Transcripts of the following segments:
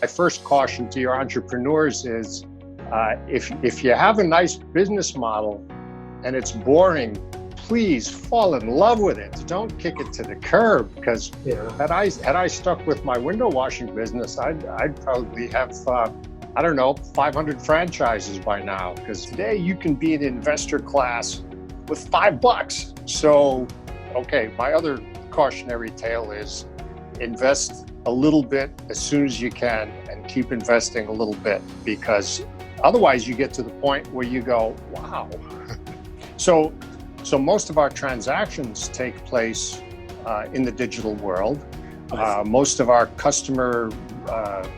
first caution to your entrepreneurs is if you have a nice business model and it's boring, please fall in love with it. Don't kick it to the curb, because had I stuck with my window washing business, I'd probably have 500 franchises by now, because today you can be an investor class with $5. So, okay, my other cautionary tale is invest a little bit as soon as you can and keep investing a little bit, because otherwise you get to the point where you go, wow. So most of our transactions take place in the digital world. Most of our customer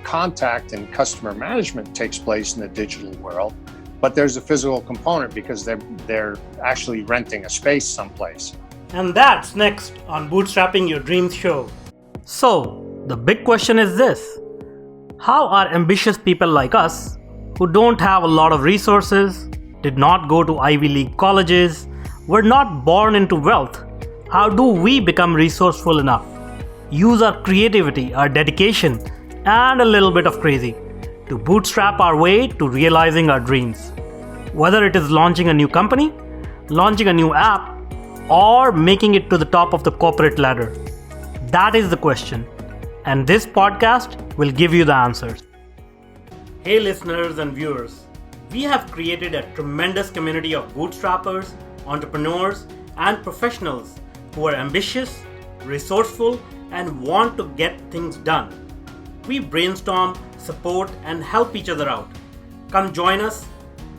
contact and customer management takes place in the digital world, but there's a physical component because they're actually renting a space someplace. And that's next on Bootstrapping Your Dreams show. So, the big question is this: how are ambitious people like us, who don't have a lot of resources, did not go to Ivy League colleges, were not born into wealth, how do we become resourceful enough, use our creativity, our dedication, and a little bit of crazy to bootstrap our way to realizing our dreams? Whether it is launching a new company, launching a new app, or making it to the top of the corporate ladder. That is the question, and this podcast will give you the answers. Hey listeners and viewers, we have created a tremendous community of bootstrappers, entrepreneurs, and professionals who are ambitious, resourceful, and want to get things done. We brainstorm, support, and help each other out. Come join us.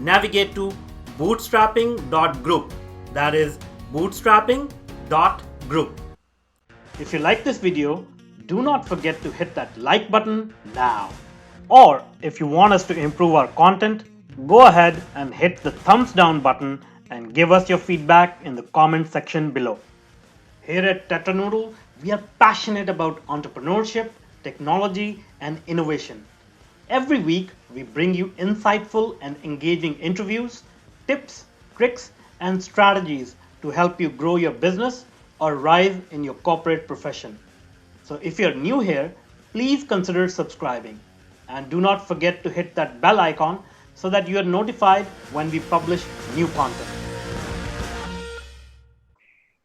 Navigate to bootstrapping.group. That is bootstrapping.group. If you like this video, do not forget to hit that like button now. Or if you want us to improve our content, go ahead and hit the thumbs down button and give us your feedback in the comment section below. Here at Tetranoodle, we are passionate about entrepreneurship, technology, and innovation. Every week, we bring you insightful and engaging interviews, tips, tricks, and strategies to help you grow your business or rise in your corporate profession. So if you're new here, please consider subscribing. And do not forget to hit that bell icon so that you are notified when we publish new content.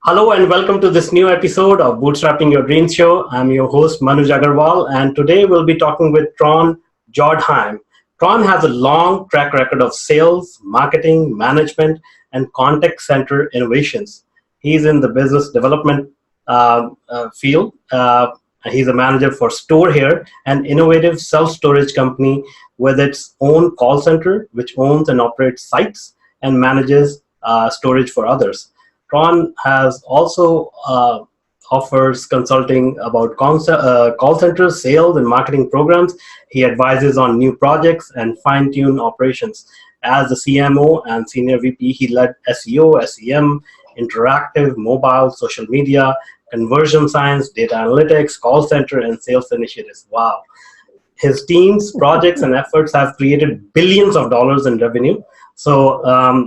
Hello and welcome to this new episode of Bootstrapping Your Dreams show. I'm your host Manuj Aggarwal, and today we'll be talking with Tron Jordheim. Tron has a long track record of sales, marketing, management, and contact center innovations. He's in the business development field. He's a manager for Store Here, an innovative self-storage company with its own call center, which owns and operates sites and manages storage for others. Tron has also offers consulting about call centers, sales, and marketing programs. He advises on new projects and fine-tune operations. As the CMO and Senior VP, he led SEO, SEM, interactive, mobile, social media, conversion science, data analytics, call center, and sales initiatives. Wow. His team's projects and efforts have created billions of dollars in revenue. So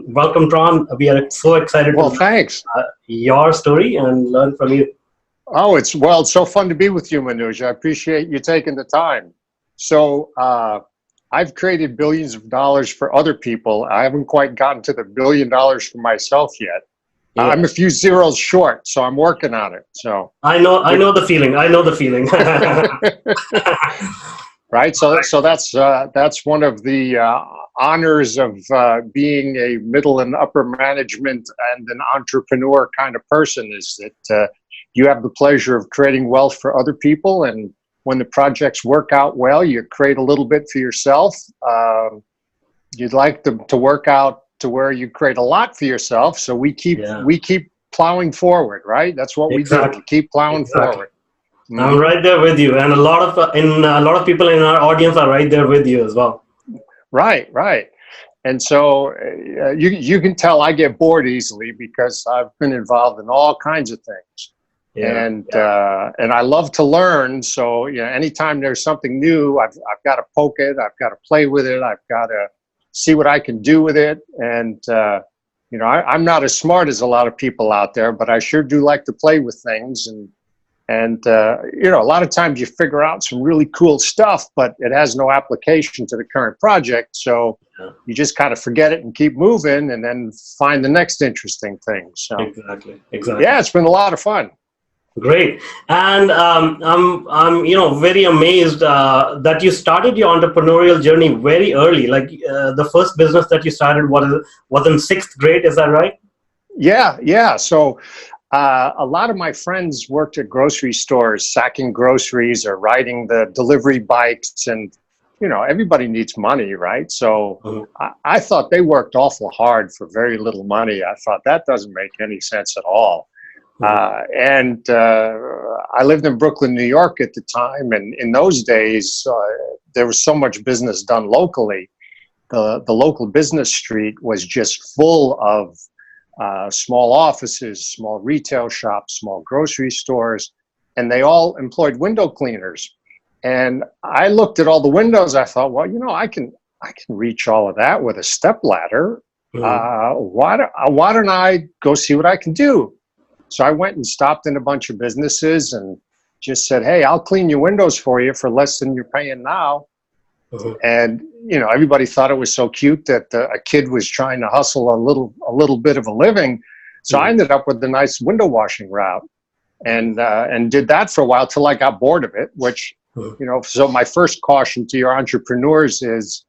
welcome, Tron. We are so excited thanks. Your story and learn from you. Oh, it's so fun to be with you, Manuj. I appreciate you taking the time. So I've created billions of dollars for other people. I haven't quite gotten to the $1 billion for myself yet. Yeah. I'm a few zeros short, so I'm working on it. So I know the feeling. Right. So that's one of the honors of being a middle and upper management and an entrepreneur kind of person, is that you have the pleasure of creating wealth for other people, and when the projects work out well, you create a little bit for yourself. You'd like them to work out to where you create a lot for yourself. So we keep plowing forward, right? That's what we do. We keep plowing forward. Mm-hmm. I'm right there with you, and a lot of people in our audience are right there with you as well. Right. And so you can tell I get bored easily because I've been involved in all kinds of things. And I love to learn. So anytime there's something new, I've got to poke it, I've got to play with it, I've got to see what I can do with it. And I'm not as smart as a lot of people out there, but I sure do like to play with things. And And, a lot of times you figure out some really cool stuff, but it has no application to the current project. So you just kind of forget it and keep moving and then find the next interesting thing. So Exactly. yeah, it's been a lot of fun. Great. And I'm very amazed that you started your entrepreneurial journey very early. Like the first business that you started was in sixth grade. Is that right? Yeah. So a lot of my friends worked at grocery stores, sacking groceries or riding the delivery bikes, and everybody needs money, right? So I thought they worked awful hard for very little money. I thought that doesn't make any sense at all. And I lived in Brooklyn, New York at the time, and in those days there was so much business done locally. The local business street was just full of small offices, small retail shops, small grocery stores, and they all employed window cleaners. And I looked at all the windows. I thought, well, I can reach all of that with a stepladder. Why don't I go see what I can do? So I went and stopped in a bunch of businesses and just said, hey, I'll clean your windows for you for less than you're paying now. And, everybody thought it was so cute that a kid was trying to hustle a little bit of a living. So I ended up with the nice window washing route and did that for a while till I got bored of it, which, so my first caution to your entrepreneurs is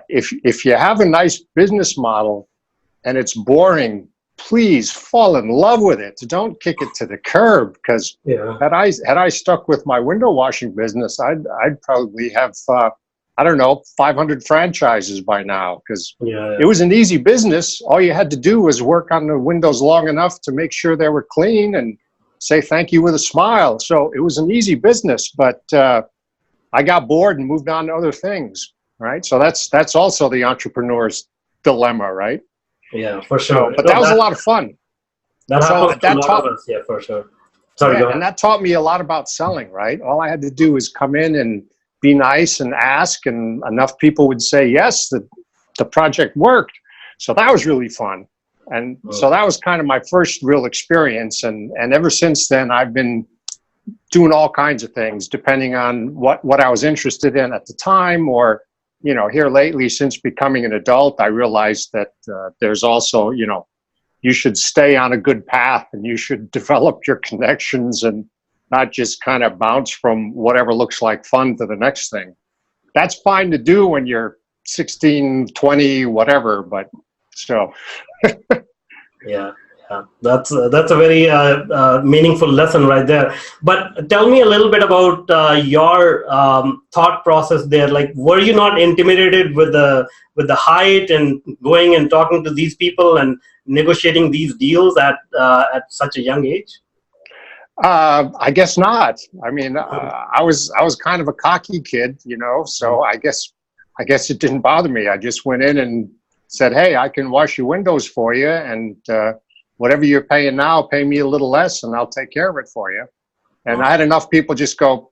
if you have a nice business model and it's boring, please fall in love with it. Don't kick it to the curb, because had I stuck with my window washing business, I'd probably have 500 franchises by now, because it was an easy business. All you had to do was work on the windows long enough to make sure they were clean and say thank you with a smile. So it was an easy business, but I got bored and moved on to other things, right? So that's also the entrepreneur's dilemma, right? Yeah, for sure. But that was a lot of fun. That happens to a lot of us, yeah, for sure. Sorry, go ahead. And that taught me a lot about selling, right? All I had to do was come in and be nice and ask, and enough people would say yes, the project worked. So that was really fun. And so that was kind of my first real experience. And ever since then, I've been doing all kinds of things, depending on what I was interested in at the time, or here lately, since becoming an adult, I realized that there's also, you should stay on a good path and you should develop your connections and not just kind of bounce from whatever looks like fun to the next thing. That's fine to do when you're 16, 20, whatever, but so. Yeah. That's a very meaningful lesson right there. But tell me a little bit about your thought process there. Like, were you not intimidated with the height and going and talking to these people and negotiating these deals at such a young age? I guess not. I mean, I was kind of a cocky kid, so I guess it didn't bother me. I just went in and said, hey, I can wash your windows for you, and whatever you're paying now, pay me a little less and I'll take care of it for you. And I had enough people just go,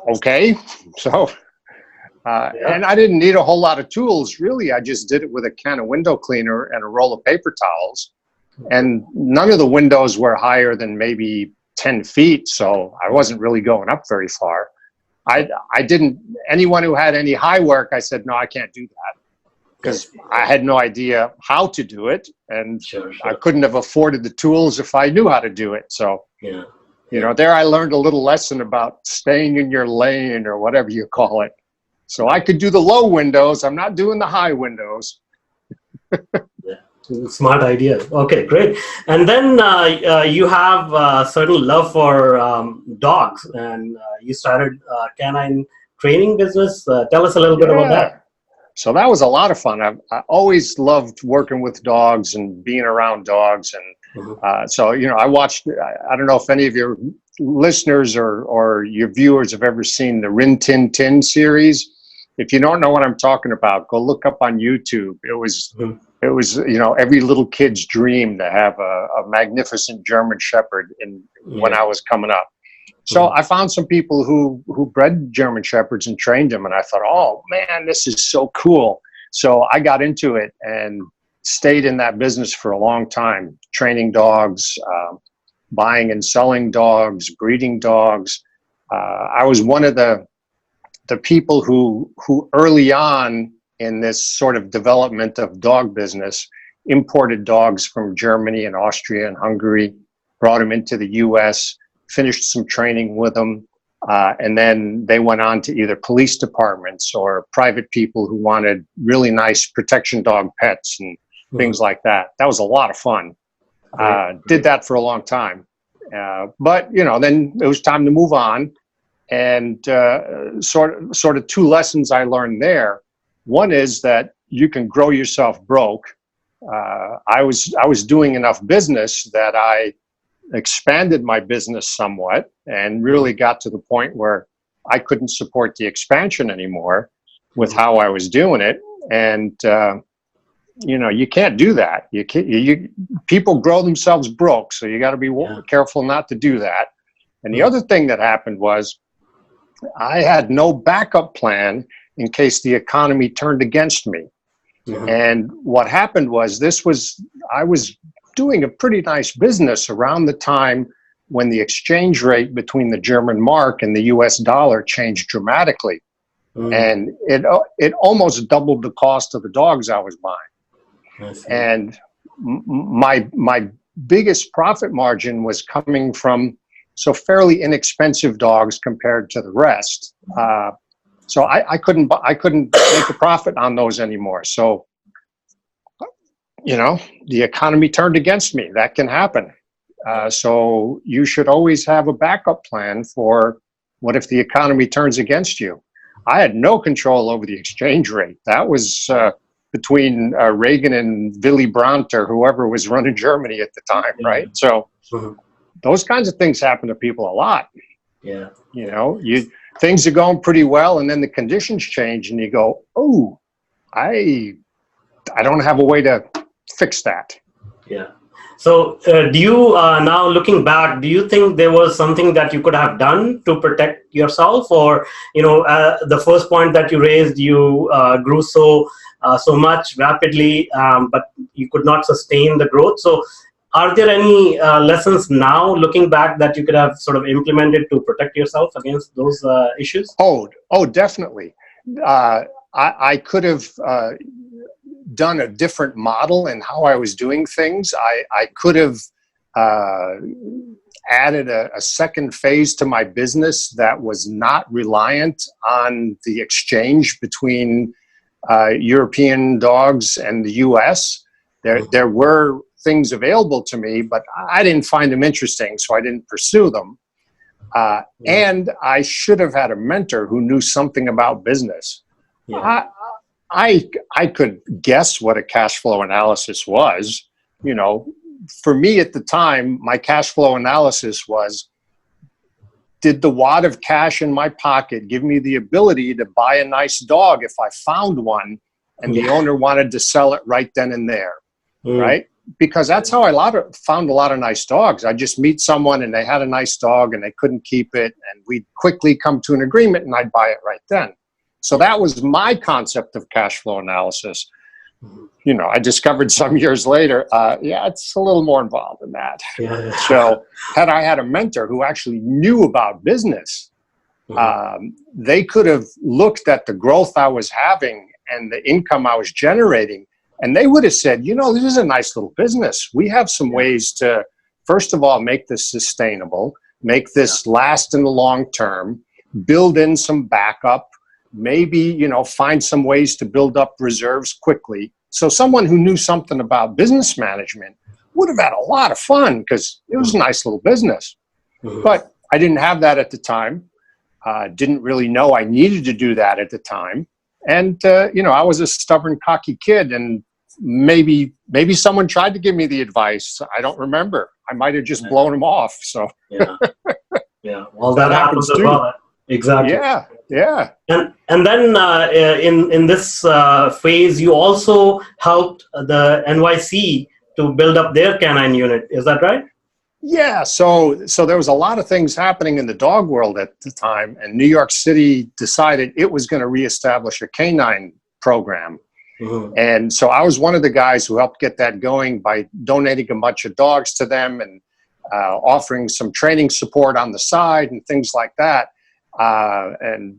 okay. So, and I didn't need a whole lot of tools, really. I just did it with a can of window cleaner and a roll of paper towels. And none of the windows were higher than maybe 10 feet. So I wasn't really going up very far. Anyone who had any high work, I said, no, I can't do that, because I had no idea how to do it, and I couldn't have afforded the tools if I knew how to do it. So, there I learned a little lesson about staying in your lane, or whatever you call it. So I could do the low windows. I'm not doing the high windows. Smart idea. Okay, great. And then you have a certain love for dogs, and you started canine training business. Tell us a little bit about that. So that was a lot of fun. I always loved working with dogs and being around dogs. And so, I watched, I don't know if any of your listeners or your viewers have ever seen the Rin Tin Tin series. If you don't know what I'm talking about, go look up on YouTube. It was, every little kid's dream to have a magnificent German Shepherd when I was coming up. So I found some people who bred German Shepherds and trained them, and I thought, oh man, this is so cool. So I got into it and stayed in that business for a long time, training dogs. buying and selling dogs, breeding dogs. I was one of the people who early on in this sort of development of dog business imported dogs from Germany and Austria and Hungary, brought them into the U.S., finished some training with them, and then they went on to either police departments or private people who wanted really nice protection dog pets and things like that. That was a lot of fun. Did that for a long time. But, then it was time to move on. And sort of two lessons I learned there. One is that you can grow yourself broke. I was doing enough business that I expanded my business somewhat and really got to the point where I couldn't support the expansion anymore with how I was doing it. And, you can't do that. People grow themselves broke, so you got to be careful not to do that. And the other thing that happened was I had no backup plan in case the economy turned against me. And what happened was I was doing a pretty nice business around the time when the exchange rate between the German mark and the US dollar changed dramatically. And it almost doubled the cost of the dogs I was buying. And my biggest profit margin was coming from fairly inexpensive dogs compared to the rest. So I couldn't make a profit on those anymore. So, the economy turned against me. That can happen. So you should always have a backup plan for what if the economy turns against you. I had no control over the exchange rate. That was between Reagan and Willy Brandt or whoever was running Germany at the time, right? So those kinds of things happen to people a lot. Yeah. Things are going pretty well, and then the conditions change, and you go, "Oh, I don't have a way to fix that." Yeah. So, do you now looking back, do you think there was something that you could have done to protect yourself, or the first point that you raised, you grew so much rapidly, but you could not sustain the growth. So, are there any lessons now, looking back, that you could have sort of implemented to protect yourself against those issues? Oh, definitely. I could have done a different model in how I was doing things. I could have added a second phase to my business that was not reliant on the exchange between European dogs and the U.S. There were things available to me, but I didn't find them interesting, so I didn't pursue them. And I should have had a mentor who knew something about business. I could guess what a cash flow analysis was. For me at the time, my cash flow analysis was, did the wad of cash in my pocket give me the ability to buy a nice dog if I found one and the owner wanted to sell it right then and there, right? Because that's how I found a lot of nice dogs. I just meet someone and they had a nice dog and they couldn't keep it, and we'd quickly come to an agreement and I'd buy it right then. So that was my concept of cash flow analysis. I discovered some years later, it's a little more involved than that. So had I had a mentor who actually knew about business, they could have looked at the growth I was having and the income I was generating, and they would have said, this is a nice little business. We have some ways to, first of all, make this sustainable, make this last in the long term, build in some backup, maybe, find some ways to build up reserves quickly. So someone who knew something about business management would have had a lot of fun because it was a nice little business. But I didn't have that at the time. Didn't really know I needed to do that at the time. And, I was a stubborn, cocky kid, and maybe someone tried to give me the advice. I don't remember. I might have just blown them off. So Well, that happens as well. Exactly. Yeah. And then in this phase, you also helped the NYC to build up their canine unit. Is that right? Yeah. So there was a lot of things happening in the dog world at the time, and New York City decided it was going to reestablish a canine program. And so I was one of the guys who helped get that going by donating a bunch of dogs to them and offering some training support on the side and things like that. And,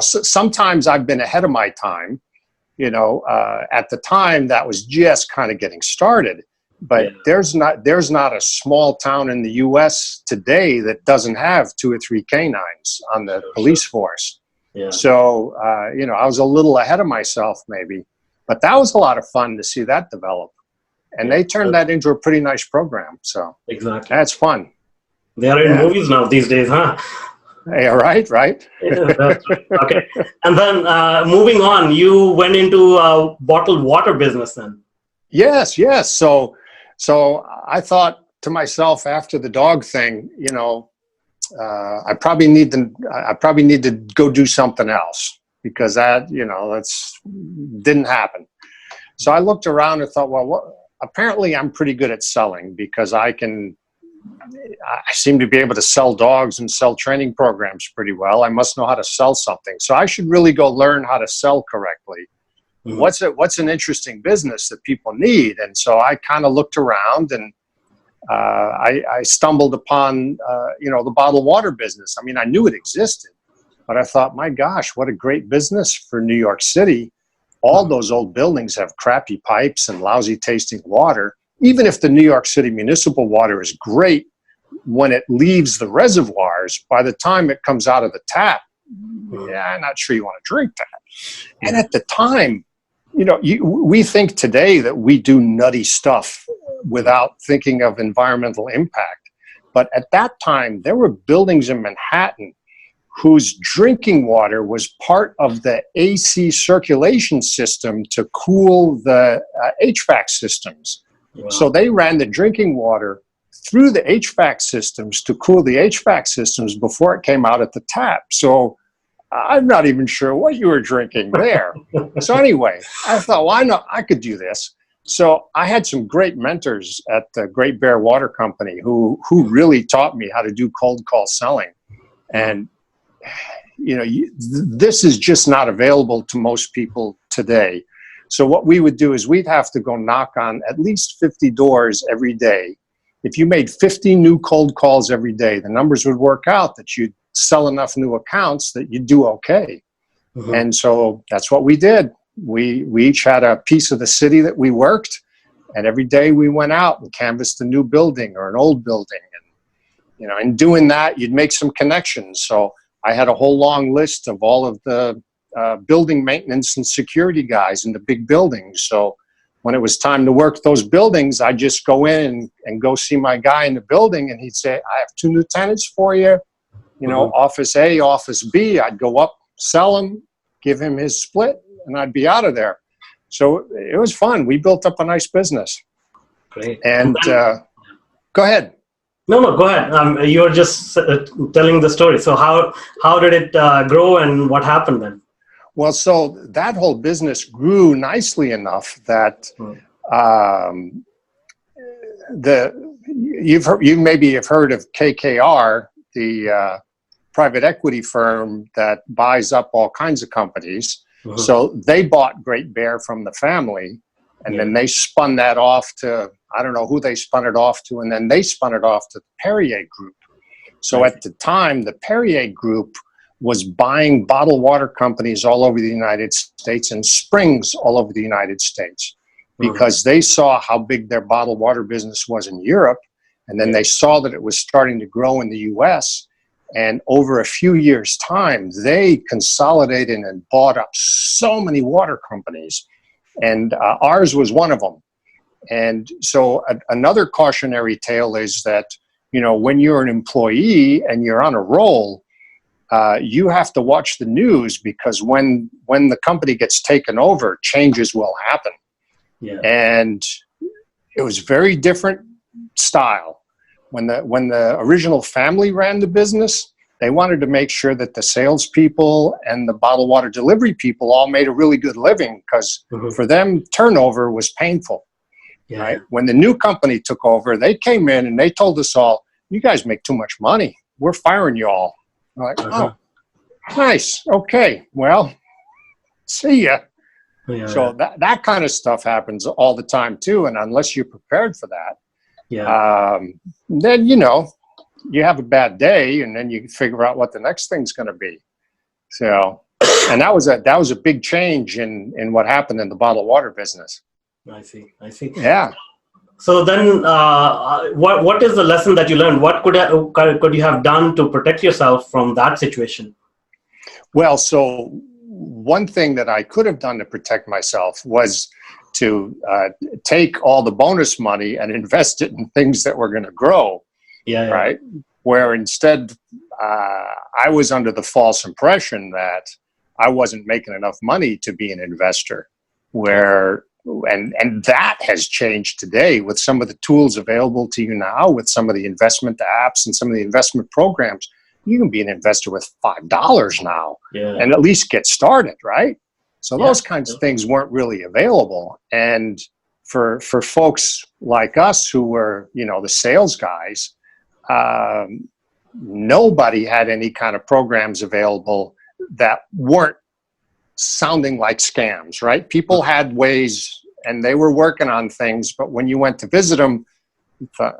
sometimes I've been ahead of my time. At the time that was just kind of getting started. But there's not a small town in the U.S. today that doesn't have 2 or 3 canines on the police force. Yeah. So, I was a little ahead of myself maybe, but that was a lot of fun to see that develop. And they turned that into a pretty nice program. So exactly, that's fun. They are in movies now these days, huh? Yeah, right. Yeah, that's right. Okay. And then moving on, you went into bottled water business then. Yes. So I thought to myself after the dog thing, I probably need to go do something else because that's didn't happen. So I looked around and thought, apparently I'm pretty good at selling because I seem to be able to sell dogs and sell training programs pretty well. I must know how to sell something. So I should really go learn how to sell correctly. Mm-hmm. What's an interesting business that people need? And so I kind of looked around and I stumbled upon, the bottled water business. I mean, I knew it existed, but I thought, my gosh, what a great business for New York City. All those old buildings have crappy pipes and lousy tasting water. Even if the New York City municipal water is great, when it leaves the reservoirs, by the time it comes out of the tap, I'm not sure you want to drink that. And at the time, we think today that we do nutty stuff without thinking of environmental impact. But at that time, there were buildings in Manhattan whose drinking water was part of the AC circulation system to cool the HVAC systems. Wow. So they ran the drinking water through the HVAC systems to cool the HVAC systems before it came out at the tap. So I'm not even sure what you were drinking there. So anyway, I thought, why not? I could do this. So I had some great mentors at the Great Bear Water Company who really taught me how to do cold call selling. And, this is just not available to most people today. So what we would do is we'd have to go knock on at least 50 doors every day. If you made 50 new cold calls every day, the numbers would work out that you'd sell enough new accounts that you'd do okay. Mm-hmm. And so that's what we did. We each had a piece of the city that we worked, and every day we went out and canvassed a new building or an old building. And, in doing that, you'd make some connections. So I had a whole long list of all of the building maintenance and security guys in the big buildings. So when it was time to work those buildings, I'd just go in and go see my guy in the building, and he'd say, I have 2 new tenants for you. Office A, Office B. I'd go up, sell him, give him his split, and I'd be out of there. So it was fun. We built up a nice business. Great. And go ahead. No, go ahead. You were just telling the story. So how did it grow and what happened then? Well, so that whole business grew nicely enough that you maybe have heard of KKR, the private equity firm that buys up all kinds of companies. Mm-hmm. So they bought Great Bear from the family, and then they spun that off to, I don't know who they spun it off to, and then they spun it off to the Perrier Group. So at the time, the Perrier Group was buying bottled water companies all over the United States and springs all over the United States because they saw how big their bottled water business was in Europe. And then they saw that it was starting to grow in the US. And over a few years' time, they consolidated and bought up so many water companies. And ours was one of them. And so another cautionary tale is that, when you're an employee and you're on a roll, you have to watch the news because when the company gets taken over, changes will happen. Yeah. And it was very different style. When the original family ran the business, they wanted to make sure that the salespeople and the bottled water delivery people all made a really good living because for them, turnover was painful. Yeah. Right? When the new company took over, they came in and they told us all, you guys make too much money. We're firing you all. We're like, oh, nice. Okay. Well, see ya. Yeah. So that kind of stuff happens all the time too. And unless you're prepared for that, Yeah. Then, you have a bad day and then you figure out what the next thing's going to be. So, and that was a big change in what happened in the bottled water business. I see. I see. Yeah. So then, what is the lesson that you learned? What could you have done to protect yourself from that situation? Well, so one thing that I could have done to protect myself was to take all the bonus money and invest it in things that were going to grow. Yeah. Right. Where instead I was under the false impression that I wasn't making enough money to be an investor. And that has changed today with some of the tools available to you now, with some of the investment apps and some of the investment programs. You can be an investor with $5 now and at least get started, right? So those kinds of things weren't really available. And for folks like us who were, the sales guys, nobody had any kind of programs available that weren't sounding like scams, right? People had ways and they were working on things, but when you went to visit them, you thought,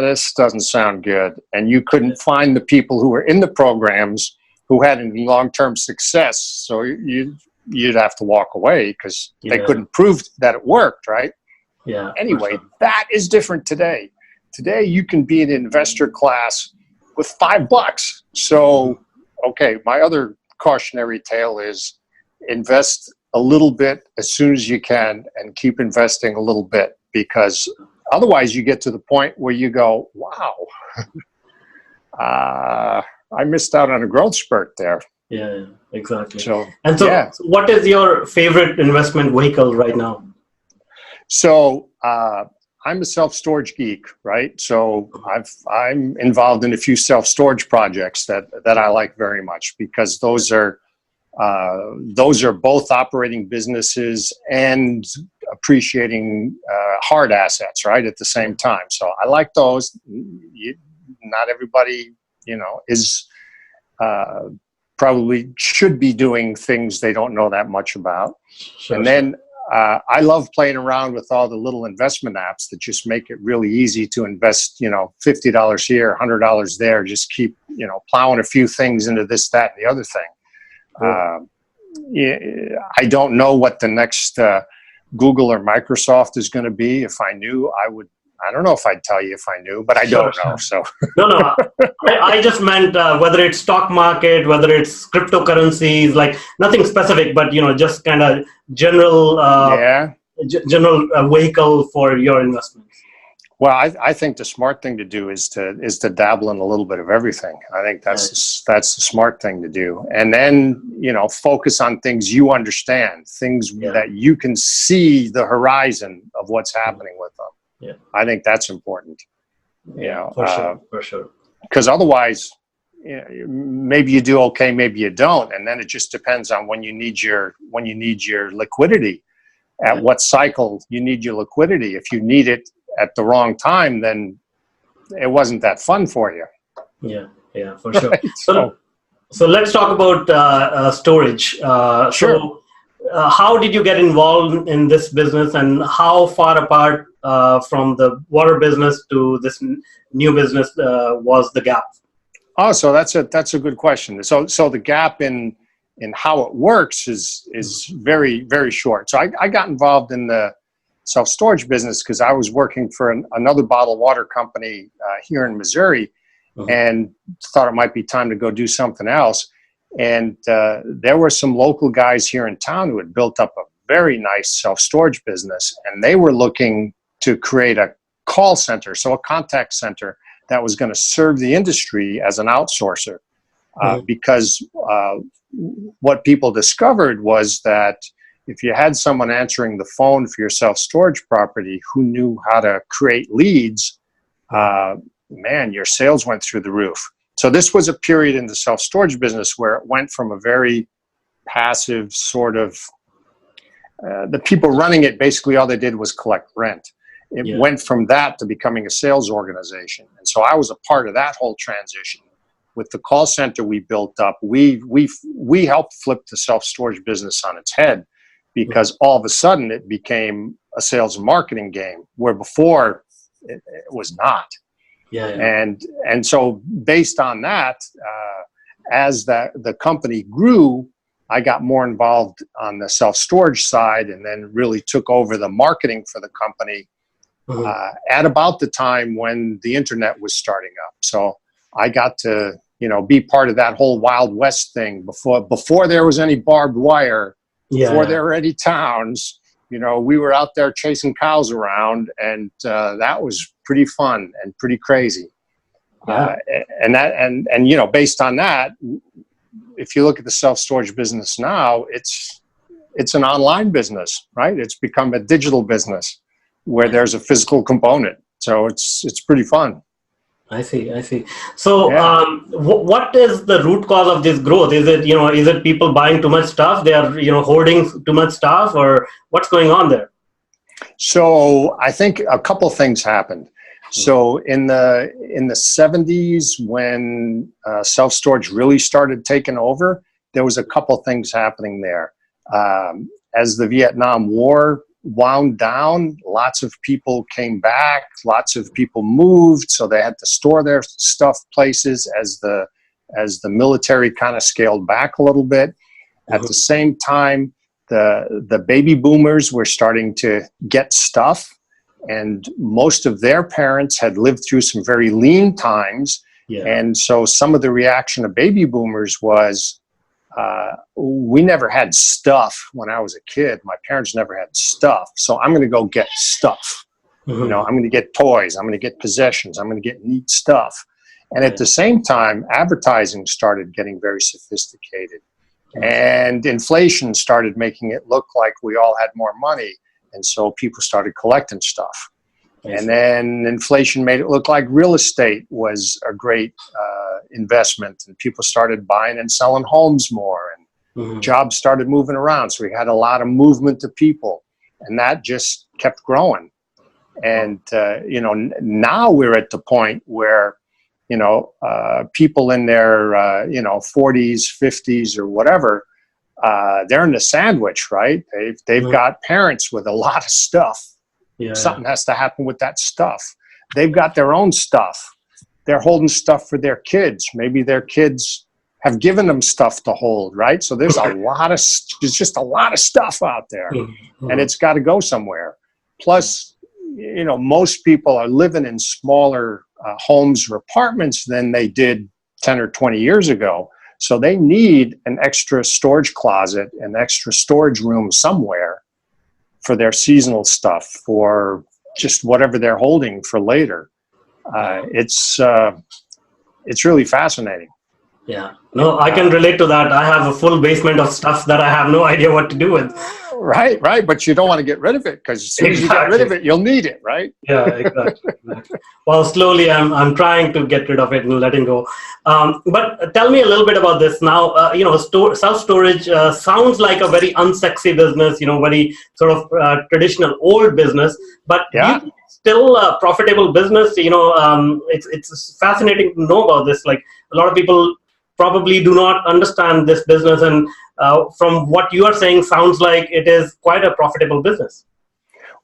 this doesn't sound good. And you couldn't find the people who were in the programs who had any long-term success. So you'd have to walk away because they couldn't prove that it worked, right? Yeah. Anyway, that is different today. Today, you can be an investor class with $5. So, okay, my other cautionary tale is invest a little bit as soon as you can and keep investing a little bit, because otherwise you get to the point where you go, wow, I missed out on a growth spurt there. Yeah, exactly. So what is your favorite investment vehicle right now? So I'm a self-storage geek, right? So I'm involved in a few self-storage projects that I like very much, because those are both operating businesses and appreciating hard assets, right, at the same time. So I like those. Not everybody, is probably should be doing things they don't know that much about. And then I love playing around with all the little investment apps that just make it really easy to invest, $50 here, $100 there, just keep, plowing a few things into this, that, and the other thing. I don't know what the next Google or Microsoft is going to be. If I knew, I don't know if I'd tell you if I knew, but I don't know. So no. I just meant whether it's stock market, whether it's cryptocurrencies, like nothing specific, but just kind of general vehicle for your investments. Well, I think the smart thing to do is to dabble in a little bit of everything. I think that's the smart thing to do, and then focus on things you understand, things that you can see the horizon of what's happening with them. Yeah, I think that's important. For sure. Because otherwise, maybe you do okay, maybe you don't, and then it just depends on when you need your liquidity. At what cycle you need your liquidity. If you need it at the wrong time, then it wasn't that fun for you. Yeah, for sure. Right? So let's talk about storage. Sure. So how did you get involved in this business, and how far apart from the water business to this new business was the gap? Oh, so that's a good question. So the gap in how it works is very, very short. So I got involved in the self-storage business because I was working for another bottled water company here in Missouri, and thought it might be time to go do something else. And there were some local guys here in town who had built up a very nice self-storage business, and they were looking to create a call center, so a contact center that was going to serve the industry as an outsourcer. Because what people discovered was that if you had someone answering the phone for your self-storage property who knew how to create leads, your sales went through the roof. So this was a period in the self-storage business where it went from a very passive sort of, the people running it, basically all they did was collect rent. It went from that to becoming a sales organization. And so I was a part of that whole transition. With the call center we built up, we helped flip the self-storage business on its head, because all of a sudden it became a sales and marketing game, where before it was not. Yeah, yeah. And so based on that, as the company grew, I got more involved on the self-storage side, and then really took over the marketing for the company at about the time when the internet was starting up. So I got to, be part of that whole Wild West thing before there was any barbed wire, before there were any towns. We were out there chasing cows around, and that was pretty fun and pretty crazy. Yeah. And based on that, if you look at the self-storage business now, it's an online business, right? It's become a digital business where there's a physical component. So it's pretty fun. I see. So, Yeah. what is the root cause of this growth? Is it people buying too much stuff? They are, hoarding too much stuff, or what's going on there? So I think a couple things happened. So in the 70s, when self-storage really started taking over, there was a couple things happening there. As the Vietnam War wound down, lots of people came back, lots of people moved, so they had to store their stuff places as the military kind of scaled back a little bit. At the same time, the baby boomers were starting to get stuff, and most of their parents had lived through some very lean times. Yeah. And so some of the reaction of baby boomers was, we never had stuff when I was a kid. My parents never had stuff. So I'm going to go get stuff. I'm going to get toys. I'm going to get possessions. I'm going to get neat stuff. And at the same time, advertising started getting very sophisticated. And inflation started making it look like we all had more money. And so people started collecting stuff. And then inflation made it look like real estate was a great investment, and people started buying and selling homes more, and jobs started moving around. So we had a lot of movement of people, and that just kept growing. And, now we're at the point where, people in their, 40s, 50s or whatever, they're in the sandwich, right? They've got parents with a lot of stuff. Something has to happen with that stuff. They've got their own stuff. They're holding stuff for their kids. Maybe their kids have given them stuff to hold, right? So there's there's just a lot of stuff out there, and it's got to go somewhere. Plus, most people are living in smaller homes or apartments than they did 10 or 20 years ago. So they need an extra storage closet, an extra storage room somewhere for their seasonal stuff, for just whatever they're holding for later. It's really fascinating. Yeah. No, I can relate to that. I have a full basement of stuff that I have no idea what to do with. Right. But you don't want to get rid of it, because as soon as you get rid of it, you'll need it, right? Yeah, exactly. Well, slowly I'm trying to get rid of it and letting go. But tell me a little bit about this now. Self-storage sounds like a very unsexy business, very sort of traditional old business, but still a profitable business. It's fascinating to know about this. Like, a lot of people probably do not understand this business, and from what you are saying, sounds like it is quite a profitable business.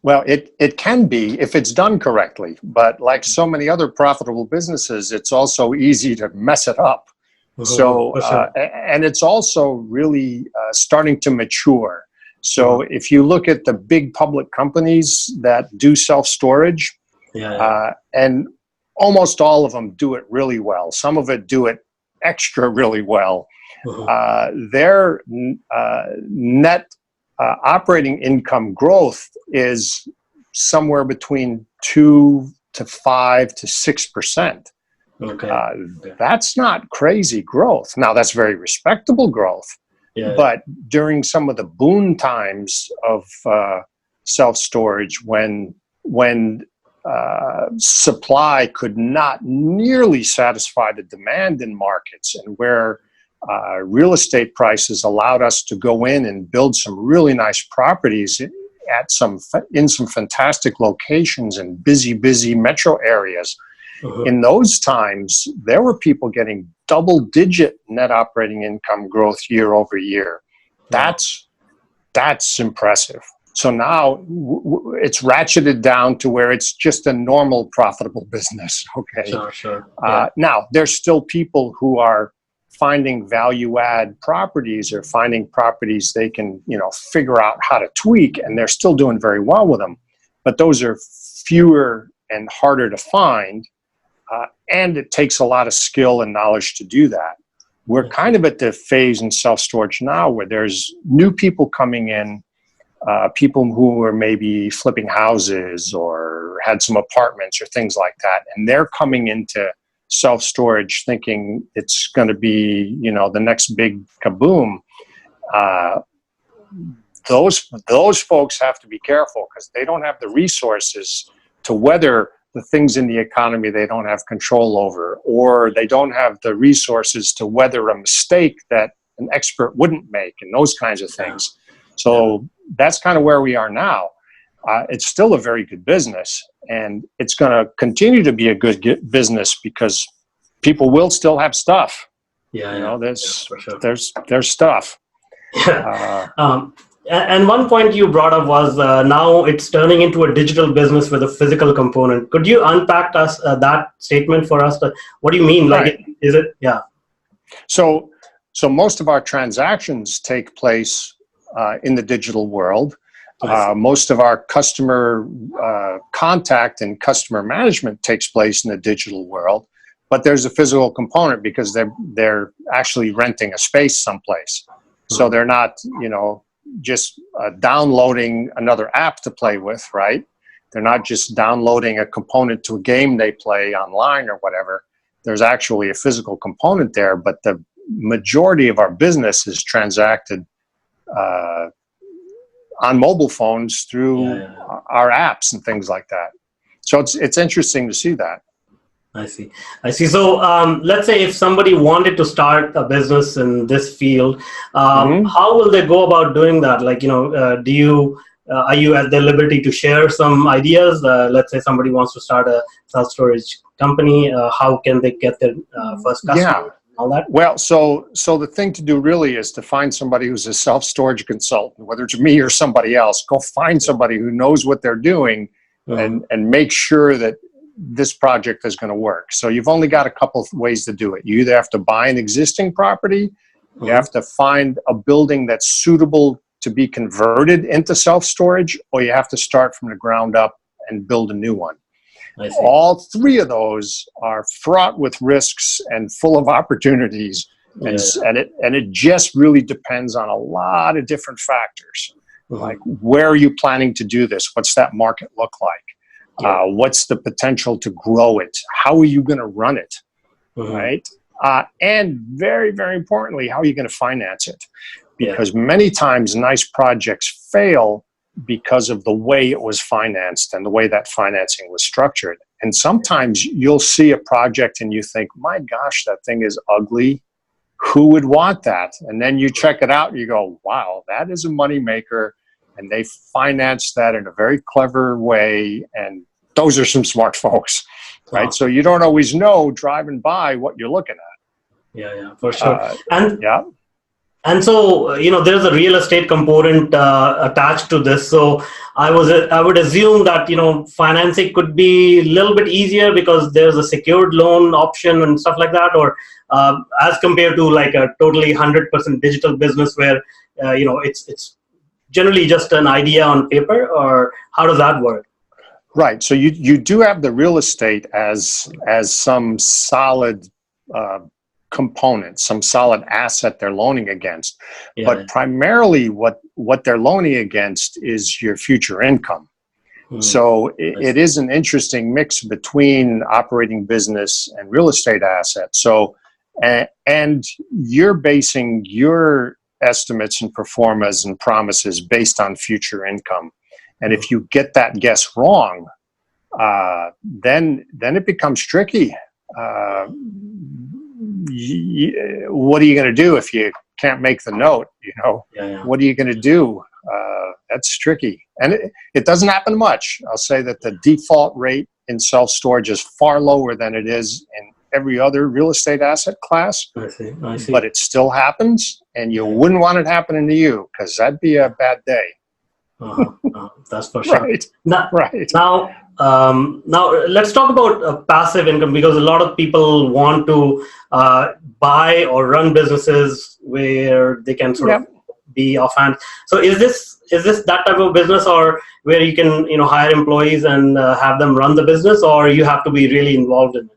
Well, it can be if it's done correctly, but like so many other profitable businesses, it's also easy to mess it up. So, and it's also really starting to mature. So if you look at the big public companies that do self-storage, and almost all of them do it really well. Some of it do it extra really well. Their net operating income growth is somewhere between 2 to 5 to 6%. That's not crazy growth. Now, that's very respectable growth. But during some of the boom times of self-storage, when supply could not nearly satisfy the demand in markets, and where real estate prices allowed us to go in and build some really nice properties in some fantastic locations in busy metro areas. In those times, there were people getting double-digit net operating income growth year over year. That's impressive. So now it's ratcheted down to where it's just a normal profitable business. Okay. Sure. Yeah. Now there's still people who are finding value add properties or finding properties they can, figure out how to tweak, and they're still doing very well with them. But those are fewer and harder to find. And it takes a lot of skill and knowledge to do that. We're kind of at the phase in self-storage now where there's new people coming in, people who are maybe flipping houses or had some apartments or things like that. And they're coming into self-storage thinking it's going to be, the next big kaboom. Those folks have to be careful because they don't have the resources to weather the things in the economy they don't have control over, or they don't have the resources to weather a mistake that an expert wouldn't make, and those kinds of things. So that's kind of where we are now. It's still a very good business, and it's going to continue to be a good business because people will still have stuff. There's stuff. And one point you brought up was now it's turning into a digital business with a physical component. Could you unpack us that statement for us? What do you mean? Right. Is it? Yeah. So most of our transactions take place in the digital world. Most of our customer contact and customer management takes place in the digital world. But there's a physical component because they're actually renting a space someplace. So they're not, just downloading another app to play with, right? They're not just downloading a component to a game they play online or whatever. There's actually a physical component there, but the majority of our business is transacted on mobile phones through our apps and things like that. So it's interesting to see that. I see. So let's say if somebody wanted to start a business in this field, how will they go about doing that? Like, are you at the liberty to share some ideas? Let's say somebody wants to start a self-storage company. How can they get their first customer? Yeah. All that? Well, so the thing to do really is to find somebody who's a self-storage consultant, whether it's me or somebody else. Go find somebody who knows what they're doing and make sure that this project is going to work. So you've only got a couple of ways to do it. You either have to buy an existing property, you have to find a building that's suitable to be converted into self-storage, or you have to start from the ground up and build a new one. All three of those are fraught with risks and full of opportunities. And it just really depends on a lot of different factors. Like, where are you planning to do this? What's that market look like? What's the potential to grow it? How are you going to run it? Right? And very, very importantly, how are you going to finance it? Because many times nice projects fail because of the way it was financed and the way that financing was structured. And sometimes you'll see a project and you think, my gosh, that thing is ugly. Who would want that? And then you check it out and you go, wow, that is a moneymaker. And they financed that in a very clever way. And those are some smart folks, right? Wow. So you don't always know driving by what you're looking at. Yeah, for sure. And so, there's a real estate component attached to this. So I would assume that, financing could be a little bit easier because there's a secured loan option and stuff like that, or as compared to like a totally 100% digital business where, it's generally just an idea on paper, or how does that work? Right. So you do have the real estate as some solid component, some solid asset they're loaning against. But primarily what they're loaning against is your future income. So it is an interesting mix between operating business and real estate assets. So, and you're basing your estimates and performas and promises based on future income. And if you get that guess wrong, then it becomes tricky. What are you going to do if you can't make the note? What are you going to do? That's tricky. And it doesn't happen much. I'll say that the default rate in self-storage is far lower than it is in every other real estate asset class. I see. But it still happens, and you wouldn't want it happening to you because that'd be a bad day. That's for sure. Right. Now, Right. now let's talk about passive income, because a lot of people want to buy or run businesses where they can sort of Yep. be offhand. So is this that type of business, or where you can hire employees and have them run the business, or you have to be really involved in it?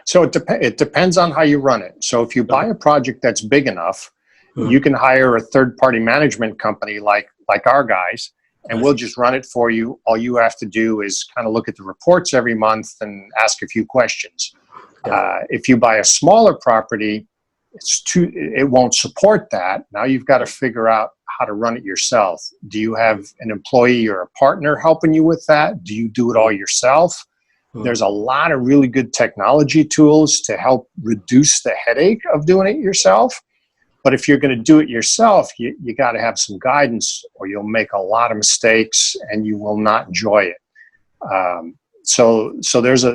So it depends on how you run it. So if you buy a project that's big enough, you can hire a third-party management company like our guys, and we'll just run it for you. All you have to do is kind of look at the reports every month and ask a few questions. If you buy a smaller property, it won't support that. Now you've got to figure out how to run it yourself. Do you have an employee or a partner helping you with that? Do you do it all yourself? There's a lot of really good technology tools to help reduce the headache of doing it yourself. But if you're going to do it yourself, you got to have some guidance, or you'll make a lot of mistakes and you will not enjoy it. So there's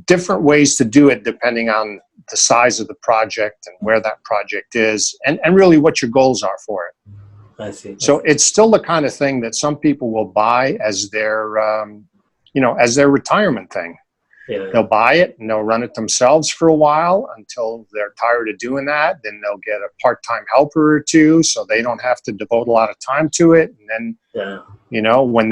different ways to do it depending on the size of the project and where that project is, and really what your goals are for it. I see. So it's still the kind of thing that some people will buy as their as their retirement thing. They'll buy it and they'll run it themselves for a while until they're tired of doing that. Then they'll get a part-time helper or two, so they don't have to devote a lot of time to it. And then, when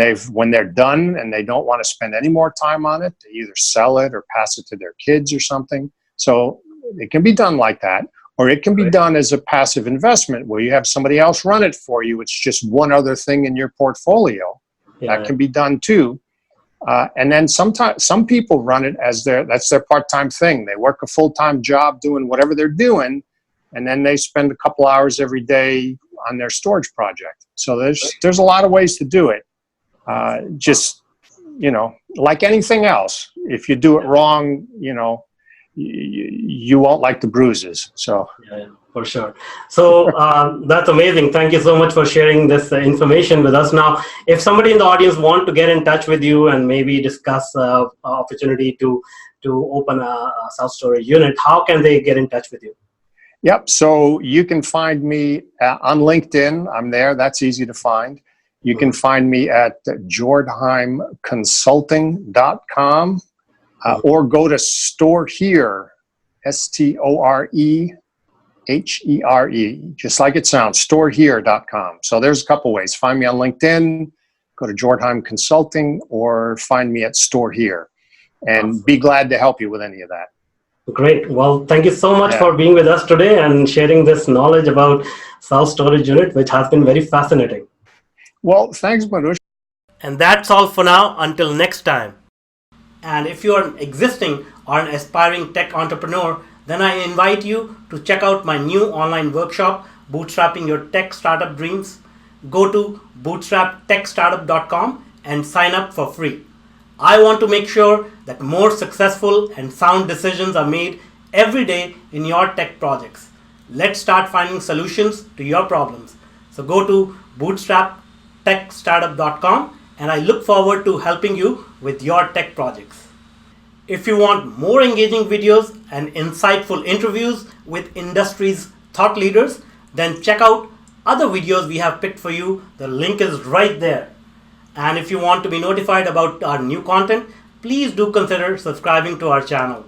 they're done and they don't want to spend any more time on it, they either sell it or pass it to their kids or something. So it can be done like that, or it can be done as a passive investment where you have somebody else run it for you. It's just one other thing in your portfolio. That can be done too. And then sometimes some people run it as that's their part-time thing. They work a full-time job doing whatever they're doing, and then they spend a couple hours every day on their storage project. So there's a lot of ways to do it. Just like anything else, if you do it wrong, you won't like the bruises. So. Yeah, for sure. So that's amazing. Thank you so much for sharing this information with us. Now, if somebody in the audience want to get in touch with you and maybe discuss opportunity to open a self-storage unit, how can they get in touch with you? Yep. So you can find me on LinkedIn. I'm there. That's easy to find. You can find me at jordheimconsulting.com or go to Store Here, StoreHere, just like it sounds, storehere.com. So there's a couple ways. Find me on LinkedIn, go to Jordheim Consulting, or find me at Store Here, and be glad to help you with any of that. Great. Well, thank you so much for being with us today and sharing this knowledge about self-storage unit, which has been very fascinating. Well, thanks, Manuj. And that's all for now. Until next time. And if you are an existing or an aspiring tech entrepreneur, then I invite you to check out my new online workshop, Bootstrapping Your Tech Startup Dreams. Go to bootstraptechstartup.com and sign up for free. I want to make sure that more successful and sound decisions are made every day in your tech projects. Let's start finding solutions to your problems. So go to bootstraptechstartup.com, and I look forward to helping you with your tech projects. If you want more engaging videos and insightful interviews with industry's thought leaders, then check out other videos we have picked for you. The link is right there. And if you want to be notified about our new content, please do consider subscribing to our channel.